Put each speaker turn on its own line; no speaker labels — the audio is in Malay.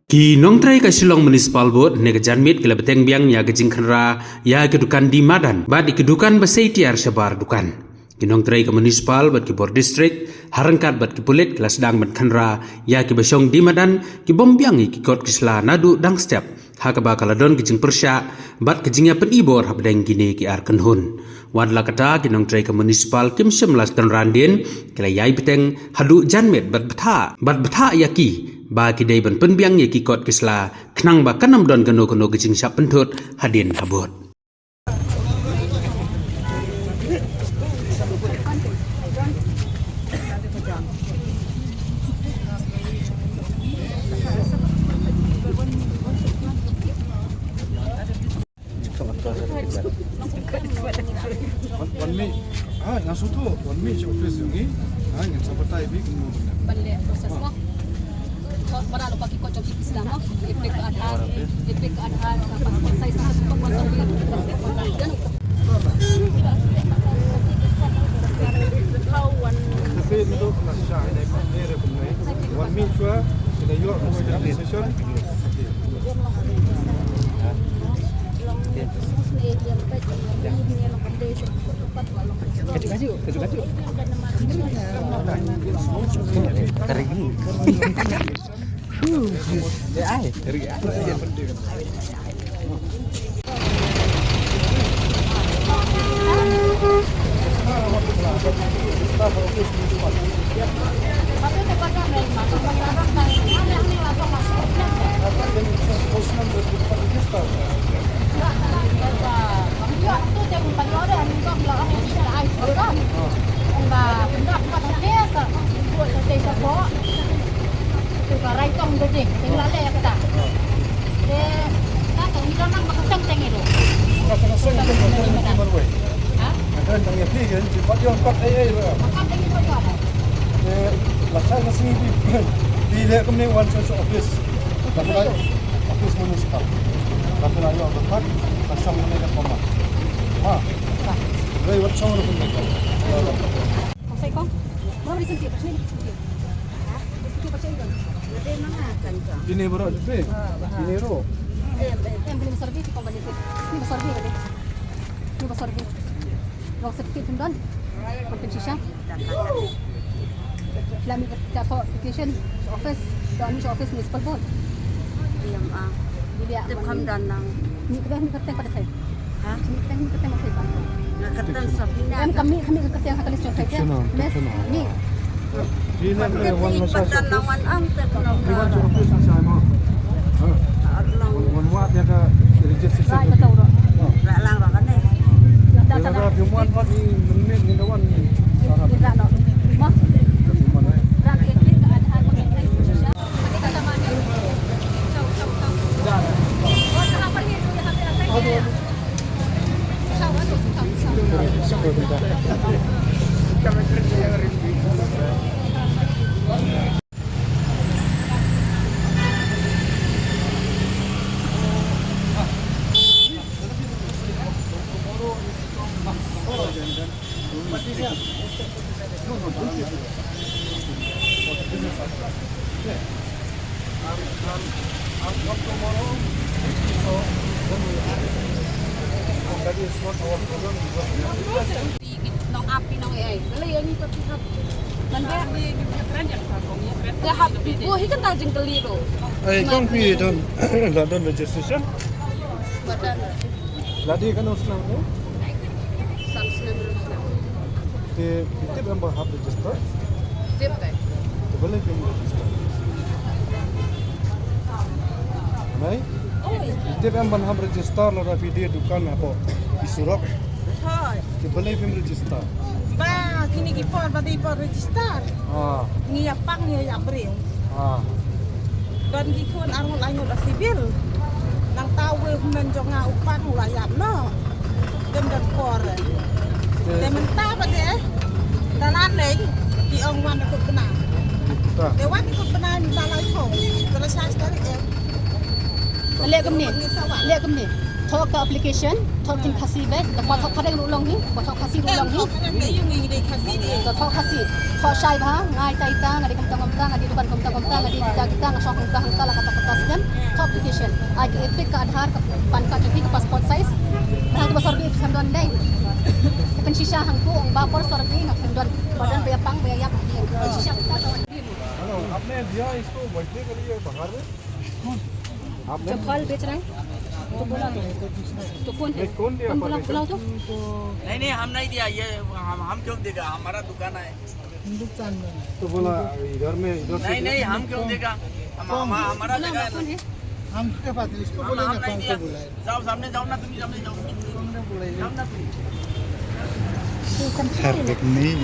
Ki nongtrai ka Shillong Municipal Board ne janmit ke lebeteng biang ya gejing khanra ya kedukan di Madan bad ikedukan basai tiar sabar dukan. Ki nongtrai ka municipal bad ki board district harangkat bad ki pulit kelas dang bad khanra ya ki basong di Madan ki bombiang ki kot kisla nadu dang step ha ka bakal don gejing persya bad kejingnya pen ibor habdeng gine ki ar kenhun. Wadla kata ki nongtrai ka municipal kim semlas kan randin kala yai beteng hadu janmit bad betha ya ki ba ki dai ban penbiang ye ki kot kisla knang ba kanam don gano gejing sap pentut hadin habot
yang suatu one minute office ini, yang sampai tadi
balik proses mo. Para lupa kiko coba Islam mo, ipek keadaan, pas saya sama pembuatan dan
tapi untuk masyarakat ini one minute juga sudah yuk session. Kecil. Kering. Bila kemudian one social office, office municipal, tapi lalu apa? Kasam mereka koma. Dari what song mereka?
Saya kong, mau disentuh pas ni. Disentuh pas ini. Ada mana kan?
Ini baru ada ini ro.
Yang belum servis di kompani itu. Ini besar dia deh. Ini besar dia. Kalau servis pun kompensasi. Islamic Certification Office, Danish Office Municipal Board. Dia
Kam danang.
Ni kertas pada saya. Ni kertas pada saya.
Nakatan sabina.
Kami kertas yang kali saya. Ni.
Bila kemudian one massage
Padalangan ang
One
teknologi.
office yang sama. One what ya ke registration.
Right betul tu.
Lang ba kaneh.
Bila ada pimuan what ni menit ni kawan ni.
Tidak no. Mah.
Pimuan ni.
Rakyat ini keadaan kompensasi. Ketika sama ni. Oh, kenapa ni? Aduh. Nong api nong AI. Kalau yang ni tapi hab. Nanti dia hab. Oh, ikan tajeng keliru.
Kong pi don London registration.
Badan
Ladi kan usnang tu.
samsung
Di kita berapa hab register.
Zip kan?
Boleh pun register. Baik. Kita berapa hab register lalu video dukan apa disurok.
Hoy.
Kita boleh pun register.
Ba kini gipor pati ipor register. Ngiyapang niya yabril. Don gikun arul anyul sibil. Nang tawe menjong upang ulayap no. Dem dan por. Dem mentah pa de. Dalan leng di ong wan ikut benar. Dewan ikut benar di balai kong. Terus saya dari
Lihat ke ni. Lihat ke ni. thok ka application thok tin khasi be da pa thok khadeng ulong ni pa thok khasi ulong ni
Kan yung ngi kasi di.
da thok khasi thok shai ba ngai tai ta ngadi kum tangam ta ngadi dukan kum tangam ta ngadi kita ngasok kum ta hangta la kata kata sekian thok application ai ke epic ka adhar ka pan ka jadi ka passport size nah tu basar bi khandon dai kan shisha hangku ang bapor sorbi nak khandon badan be pang be yak shisha kita kawan
hello आपने दिया इसको बैठने के लिए बाहर में आपने
जब फल बेच रहे हैं तो बोला तो कौन है
कौन दिया
कौन बोला बुलाओ तो
नहीं हम नहीं दिया ये हम क्यों देगा हमारा दुकान है
तो बोला इधर में इधर से
नहीं हम क्यों देगा हमारा
बुलाओ
जगह
कौन है
हम क्या बात है इसको
हम
बोलेंगे
नहीं
कौन
दिया
को बुलाए
जाओ सामने जाओ ना तुम सामने जाओ जाओ ना तुम
खैर नहीं